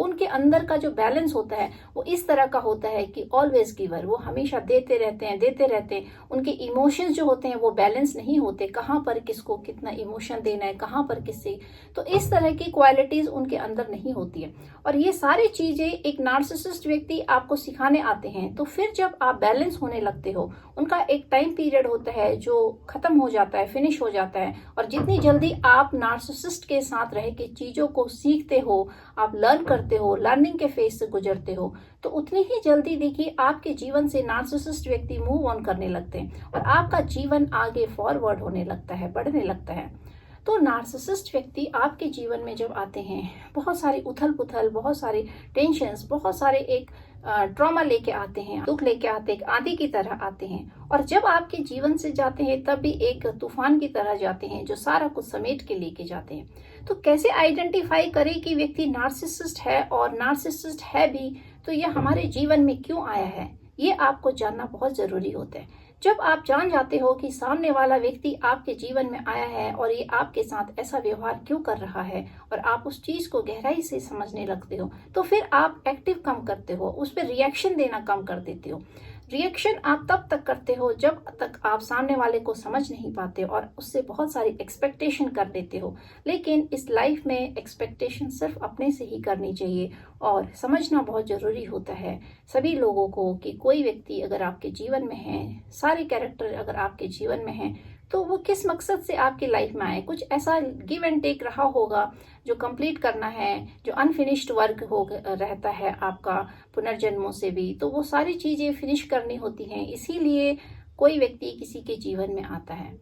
वो उनके अंदर का जो बैलेंस होता है वो इस तरह का होता है कि ऑलवेज गिवर, वो हमेशा देते रहते हैं, देते रहते हैं। उनके इमोशंस जो होते हैं वो बैलेंस नहीं होते, कहाँ पर किसको कितना इमोशन देना है, कहाँ पर किससे, तो इस तरह की क्वालिटीज उनके अंदर नहीं होती है। और ये सारी चीजें एक नार्सिसिस्ट व्यक्ति आपको सिखाने आते हैं। तो फिर जब आप बैलेंस होने लगते हो, उनका एक टाइम पीरियड होता है जो खत्म हो जाता है, फिनिश हो जाता है, और जितनी जल्दी आप नार्सिसिस्ट के साथ रह के चीजों को सीखते हो, आप लर्न करते हो, लर्निंग के फेज से गुजरते हो, तो उतनी ही जल्दी देखिए आपके जीवन से नार्सिसिस्ट व्यक्ति मूव ऑन करने लगते हैं और आपका जीवन आगे फॉरवर्ड होने लगता है, बढ़ने लगता है। तो नार्सिसिस्ट व्यक्ति आपके जीवन में जब आते हैं, बहुत सारी उथल पुथल, बहुत सारी टेंशन्स, बहुत सारे एक ट्रॉमा लेके आते हैं, दुख लेके आते हैं, एक आंधी की तरह आते हैं। और जब आपके जीवन से जाते हैं तब भी एक तूफान की तरह जाते हैं जो सारा कुछ समेट के लेके जाते हैं। तो कैसे आइडेंटिफाई करें कि व्यक्ति नार्सिसिस्ट है, और नार्सिसिस्ट है भी तो यह हमारे जीवन में क्यों आया है, ये आपको जानना बहुत जरूरी होता है। जब आप जान जाते हो कि सामने वाला व्यक्ति आपके जीवन में आया है और ये आपके साथ ऐसा व्यवहार क्यों कर रहा है, और आप उस चीज को गहराई से समझने लगते हो, तो फिर आप एक्टिव कम करते हो, उस पर रिएक्शन देना कम कर देते हो। रिएक्शन आप तब तक करते हो जब तक आप सामने वाले को समझ नहीं पाते और उससे बहुत सारी एक्सपेक्टेशन कर देते हो। लेकिन इस लाइफ में एक्सपेक्टेशन सिर्फ अपने से ही करनी चाहिए, और समझना बहुत जरूरी होता है सभी लोगों को कि कोई व्यक्ति अगर आपके जीवन में है, सारे कैरेक्टर अगर आपके जीवन में है, तो वो किस मकसद से आपकी लाइफ में आए। कुछ ऐसा गिव एंड टेक रहा होगा जो कंप्लीट करना है, जो अनफिनिश्ड वर्क हो रहता है आपका पुनर्जन्मों से भी, तो वो सारी चीजें फिनिश करनी होती हैं, इसीलिए कोई व्यक्ति किसी के जीवन में आता है।